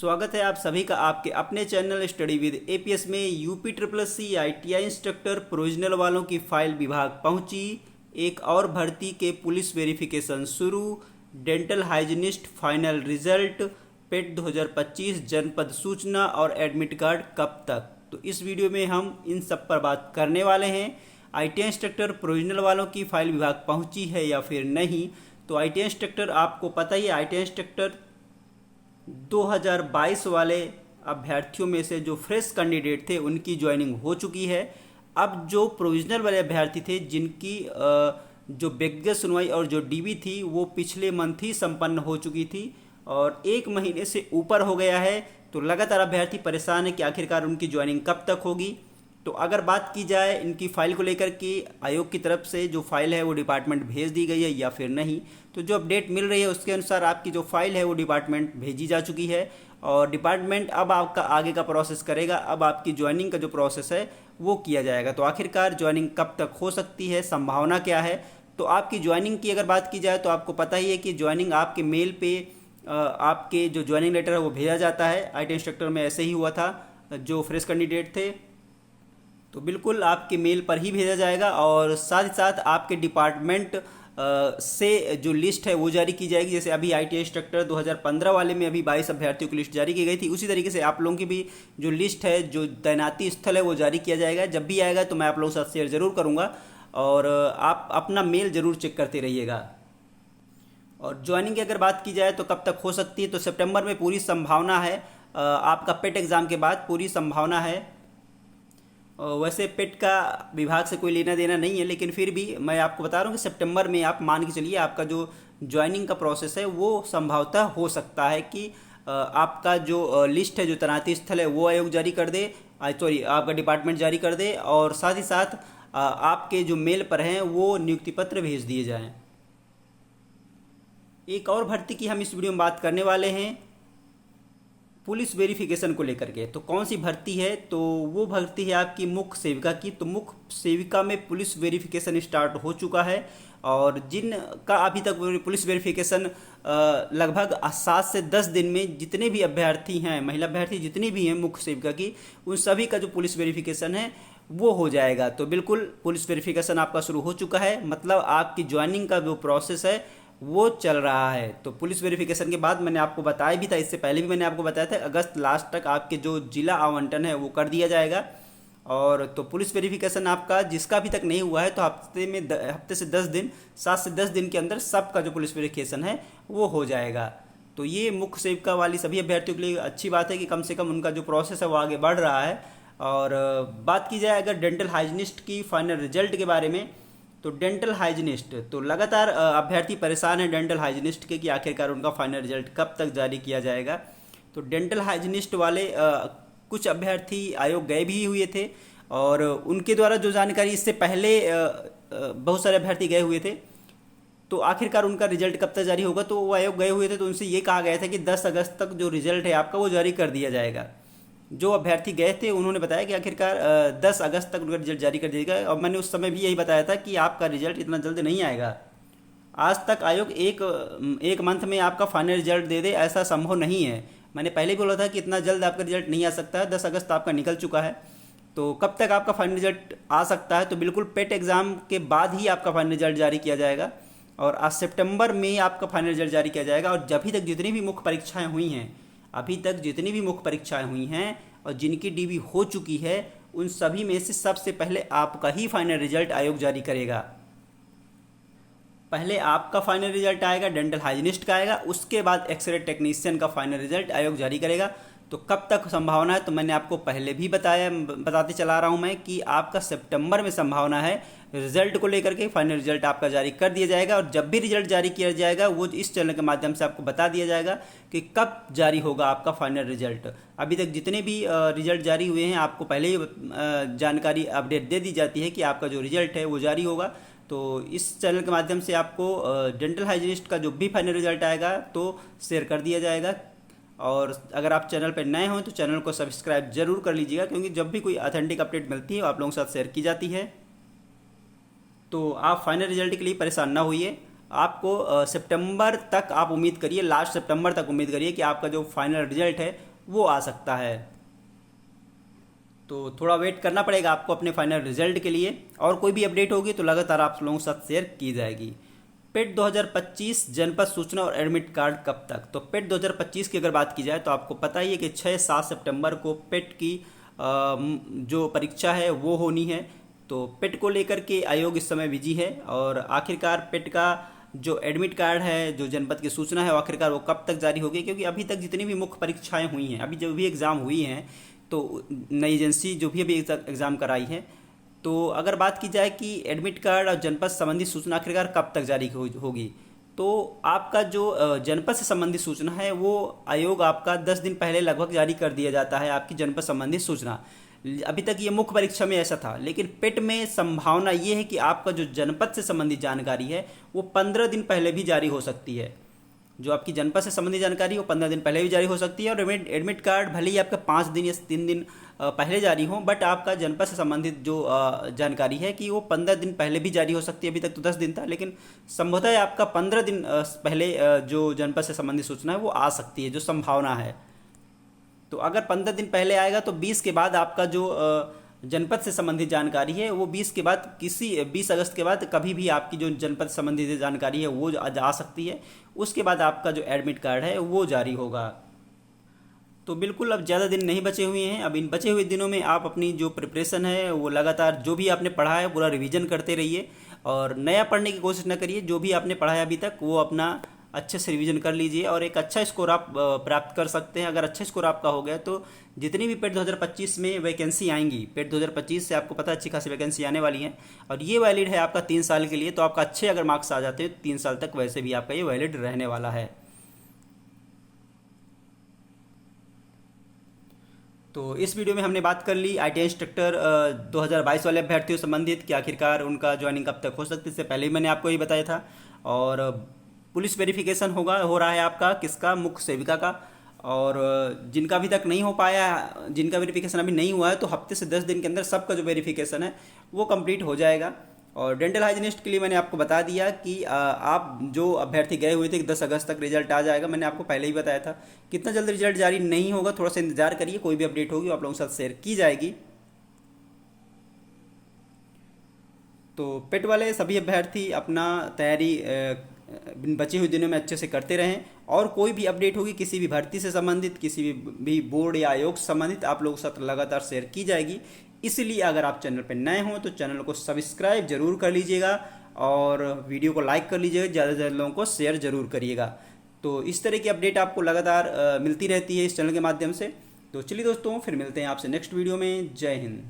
स्वागत है आप सभी का आपके अपने चैनल स्टडी विद एपीएस में। UP triple S C ITI instructor provisional वालों की फाइल विभाग पहुंची। एक और भर्ती के पुलिस वेरिफिकेशन शुरू। Dental hygienist final result. PET 2025 जनपद सूचना और एडमिट कार्ड कब तक। तो इस वीडियो में हम इन सब पर बात करने वाले हैं। ITI इंस्ट्रक्टर प्रोविजनल वालों की फाइल विभाग पहुंची है या फिर नहीं। तो ITI इंस्ट्रक्टर आपको पता ही है, ITI इंस्ट्रक्टर 2022 वाले अभ्यर्थियों में से जो फ्रेश कैंडिडेट थे उनकी ज्वाइनिंग हो चुकी है। अब जो प्रोविजनल वाले अभ्यर्थी थे जिनकी जो व्यक्तिगत सुनवाई और जो DB थी वो पिछले मंथ ही संपन्न हो चुकी थी और 1 महीने से ऊपर हो गया है। तो लगातार अभ्यर्थी परेशान है कि आखिरकार उनकी ज्वाइनिंग कब तक होगी। तो अगर बात की जाए इनकी फ़ाइल को लेकर कि आयोग की तरफ से जो फाइल है वो डिपार्टमेंट भेज दी गई है या फिर नहीं, तो जो अपडेट मिल रही है उसके अनुसार आपकी जो फाइल है वो डिपार्टमेंट भेजी जा चुकी है और डिपार्टमेंट अब आपका आगे का प्रोसेस करेगा। अब आपकी ज्वाइनिंग का जो प्रोसेस है वो किया जाएगा। तो आखिरकार ज्वाइनिंग कब तक हो सकती है, संभावना क्या है। तो आपकी ज्वाइनिंग की अगर बात की जाए तो आपको पता ही है कि ज्वाइनिंग आपके मेल पे आपके जो ज्वाइनिंग लेटर है वो भेजा जाता है। ITI इंस्ट्रक्टर में ऐसे ही हुआ था, जो फ्रेश कैंडिडेट थे तो बिल्कुल आपके मेल पर ही भेजा जाएगा और साथ ही साथ आपके डिपार्टमेंट से जो लिस्ट है वो जारी की जाएगी। जैसे अभी ITI इंस्ट्रक्टर 2015 वाले में अभी 22 अभ्यर्थियों की लिस्ट जारी की गई थी, उसी तरीके से आप लोगों की भी जो लिस्ट है, जो तैनाती स्थल है वो जारी किया जाएगा। जब भी आएगा तो मैं आप लोगों के साथ शेयर ज़रूर करूँगा और आप अपना मेल ज़रूर चेक करते रहिएगा। और ज्वाइनिंग की अगर बात की जाए तो कब तक हो सकती है, तो सितंबर में पूरी संभावना है। आपका पेट एग्ज़ाम के बाद पूरी संभावना है। वैसे पेट का विभाग से कोई लेना देना नहीं है, लेकिन फिर भी मैं आपको बता रहा हूँ कि सितंबर में आप मान के चलिए आपका जो ज्वाइनिंग का प्रोसेस है वो संभवतः हो सकता है कि आपका जो लिस्ट है, जो तैनाती स्थल है वो आयोग जारी कर दे, आपका डिपार्टमेंट जारी कर दे और साथ ही साथ आपके जो मेल पर हैं वो नियुक्ति पत्र भेज दिए जाएं। एक और भर्ती की हम इस वीडियो में बात करने वाले हैं, पुलिस वेरिफिकेशन को लेकर के। तो कौन सी भर्ती है, तो वो भर्ती है आपकी मुख्य सेविका की। तो मुख्य सेविका में पुलिस वेरिफिकेशन स्टार्ट हो चुका है और जिनका अभी तक पुलिस वेरिफिकेशन लगभग 7 से 10 दिन में जितने भी अभ्यर्थी हैं, महिला अभ्यर्थी जितनी भी हैं मुख्य सेविका की, उन सभी का जो पुलिस वेरिफिकेशन है वो हो जाएगा। तो बिल्कुल पुलिस वेरिफिकेशन आपका शुरू हो चुका है, मतलब आपकी ज्वाइनिंग का जो प्रोसेस है वो चल रहा है। तो पुलिस वेरिफिकेशन के बाद मैंने आपको बताया भी था, इससे पहले भी मैंने आपको बताया था, अगस्त लास्ट तक आपके जो जिला आवंटन है वो कर दिया जाएगा। और तो पुलिस वेरिफिकेशन आपका जिसका अभी तक नहीं हुआ है तो हफ्ते से 10 दिन, 7 से 10 दिन के अंदर सबका जो पुलिस वेरिफिकेशन है वो हो जाएगा। तो ये मुख्य सेविका वाली सभी अभ्यर्थियों के लिए अच्छी बात है कि कम से कम उनका जो प्रोसेस है वो आगे बढ़ रहा है। और बात की जाए अगर डेंटल हाइजीनिस्ट की फाइनल रिजल्ट के बारे में, तो डेंटल हाइजीनिस्ट तो लगातार अभ्यर्थी परेशान है डेंटल हाइजीनिस्ट के कि आखिरकार उनका फाइनल रिजल्ट कब तक जारी किया जाएगा। तो डेंटल हाइजीनिस्ट वाले कुछ अभ्यर्थी आयोग गए भी हुए थे और उनके द्वारा जो जानकारी इससे पहले बहुत सारे अभ्यर्थी गए हुए थे। तो आखिरकार उनका रिजल्ट कब तक जारी होगा, तो वो आयोग गए हुए थे तो उनसे ये कहा गया था कि 10 अगस्त तक जो रिजल्ट है आपका वो जारी कर दिया जाएगा। जो अभ्यर्थी गए थे उन्होंने बताया कि आखिरकार 10 अगस्त तक उनका रिजल्ट जारी कर दिया जाएगा और मैंने उस समय भी यही बताया था कि आपका रिजल्ट इतना जल्द नहीं आएगा। आज तक आयोग एक मंथ में आपका फाइनल रिजल्ट दे दे ऐसा संभव नहीं है। मैंने पहले भी बोला था कि इतना जल्द आपका रिजल्ट नहीं आ सकता है। 10 अगस्त आपका निकल चुका है, तो कब तक आपका फाइनल रिजल्ट आ सकता है, तो बिल्कुल पेट एग्ज़ाम के बाद ही आपका फाइनल रिजल्ट जारी किया जाएगा और आज सितंबर में आपका फाइनल रिजल्ट जारी किया जाएगा। और अभी तक जितनी भी मुख्य परीक्षाएँ हुई हैं और जिनकी DB हो चुकी है उन सभी में से सबसे पहले आपका ही फाइनल रिजल्ट आयोग जारी करेगा। पहले आपका फाइनल रिजल्ट आएगा, डेंटल हाइजीनिस्ट का आएगा, उसके बाद एक्सरे टेक्नीशियन का फाइनल रिजल्ट आयोग जारी करेगा। तो कब तक संभावना है, तो मैंने आपको पहले भी बताते चला रहा हूं मैं कि आपका सितंबर में संभावना है रिजल्ट को लेकर के। फाइनल रिजल्ट आपका जारी कर दिया जाएगा और जब भी रिजल्ट जारी किया जाएगा वो इस चैनल के माध्यम से आपको बता दिया जाएगा कि कब जारी होगा आपका फाइनल रिजल्ट। अभी तक जितने भी रिजल्ट जारी हुए हैं आपको पहले ही जानकारी अपडेट दे दी जाती है कि आपका जो रिजल्ट है वो जारी होगा। तो इस चैनल के माध्यम से आपको डेंटल हाइजीनिस्ट का जो भी फाइनल रिजल्ट आएगा तो शेयर कर दिया जाएगा। और अगर आप चैनल पर नए हों तो चैनल को सब्सक्राइब जरूर कर लीजिएगा, क्योंकि जब भी कोई ऑथेंटिक अपडेट मिलती है आप लोगों के साथ शेयर की जाती है। तो आप फाइनल रिजल्ट के लिए परेशान ना होइए, आपको सितंबर तक आप उम्मीद करिए, लास्ट सितंबर तक उम्मीद करिए कि आपका जो फाइनल रिजल्ट है वो आ सकता है। तो थोड़ा वेट करना पड़ेगा आपको अपने फाइनल रिजल्ट के लिए, और कोई भी अपडेट होगी तो लगातार आप लोगों के साथ शेयर की जाएगी। पेट 2025 जनपद सूचना और एडमिट कार्ड कब तक? तो पेट 2025 की अगर बात की जाए तो आपको पता ही है कि 6-7 सितंबर को पेट की जो परीक्षा है वो होनी है। तो पेट को लेकर के आयोग इस समय बिजी है, और आखिरकार पेट का जो एडमिट कार्ड है, जो जनपद की सूचना है, वो आखिरकार वो कब तक जारी होगी? क्योंकि अभी तक जितनी भी मुख्य परीक्षाएं हुई हैं, अभी जो भी एग्ज़ाम हुई हैं, तो नई एजेंसी जो भी अभी एग्ज़ाम कराई है, तो अगर बात की जाए कि एडमिट कार्ड और जनपद संबंधी सूचना आखिरकार कब तक जारी होगी, तो आपका जो जनपद से संबंधित सूचना है वो आयोग आपका 10 दिन पहले लगभग जारी कर दिया जाता है, आपकी जनपद संबंधित सूचना। अभी तक ये मुख्य परीक्षा में ऐसा था, लेकिन पेट में संभावना ये है कि आपका जो जनपद से संबंधित जानकारी है वो 15 दिन पहले भी जारी हो सकती है। जो आपकी जनपद से संबंधित जानकारी वो 15 दिन पहले भी जारी हो सकती है, और एडमिट कार्ड भले ही आपका 5 दिन या 3 दिन पहले जारी हो, बट आपका जनपद से संबंधित जो जानकारी है कि वो 15 दिन पहले भी जारी हो सकती है। अभी तक तो 10 दिन था, लेकिन संभवतः आपका 15 दिन पहले जो जनपद से संबंधित सूचना है वो आ सकती है, जो संभावना है। तो अगर 15 दिन पहले आएगा तो 20 के बाद आपका जो जनपद से संबंधित जानकारी है वो 20 के बाद, किसी 20 अगस्त के बाद कभी भी आपकी जो जनपद से संबंधित जानकारी है वो आ सकती है। उसके बाद आपका जो एडमिट कार्ड है वो जारी होगा। तो बिल्कुल अब ज़्यादा दिन नहीं बचे हुए हैं। अब इन बचे हुए दिनों में आप अपनी जो प्रिपरेशन है वो लगातार, जो भी आपने पढ़ा है पूरा रिवीजन करते रहिए, और नया पढ़ने की कोशिश न करिए। जो भी आपने पढ़ा है अभी तक वो अपना अच्छे से रिवीजन कर लीजिए, और एक अच्छा स्कोर आप प्राप्त कर सकते हैं। अगर अच्छा स्कोर आपका हो गया तो जितनी भी पेट 2025 में वैकेंसी आएंगी, पेट 2025 से आपको पता है अच्छी खासी वैकेंसी आने वाली है, और ये वैलिड है आपका 3 साल के लिए। तो आपका अच्छे अगर मार्क्स आ जाते हैं 3 साल तक वैसे भी आपका ये वैलिड रहने वाला है। तो इस वीडियो में हमने बात कर ली ITI इंस्ट्रक्टर 2022 वाले अभ्यर्थियों संबंधित कि आखिरकार उनका ज्वाइनिंग कब तक हो सकती है। इससे पहले ही मैंने आपको ये बताया था। और पुलिस वेरिफिकेशन हो रहा है आपका किसका? मुख्य सेविका का। और जिनका अभी तक नहीं हो पाया, जिनका वेरिफिकेशन अभी नहीं हुआ है, तो हफ्ते से 10 दिन के अंदर सबका जो वेरिफिकेशन है वो कंप्लीट हो जाएगा। और डेंटल हाइजीनिस्ट के लिए मैंने आपको बता दिया कि आप जो अभ्यर्थी गए हुए थे कि 10 अगस्त तक रिजल्ट आ जाएगा। मैंने आपको पहले ही बताया था। कितना जल्द रिजल्ट जारी नहीं होगा, थोड़ा सा इंतजार करिए। कोई भी अपडेट होगी आप लोगों के साथ शेयर की जाएगी। तो पेट वाले सभी अभ्यर्थी अपना तैयारी बचे हुए दिनों में अच्छे से करते रहें, और कोई भी अपडेट होगी किसी भी भर्ती से संबंधित, किसी भी बोर्ड या आयोग से संबंधित, आप लोगों के साथ लगातार शेयर की जाएगी। इसलिए अगर आप चैनल पर नए हों तो चैनल को सब्सक्राइब जरूर कर लीजिएगा, और वीडियो को लाइक कर लीजिएगा, ज़्यादा से ज़्यादा लोगों को शेयर जरूर करिएगा। तो इस तरह की अपडेट आपको लगातार मिलती रहती है इस चैनल के माध्यम से। तो चलिए दोस्तों, फिर मिलते हैं आपसे नेक्स्ट वीडियो में। जय हिंद।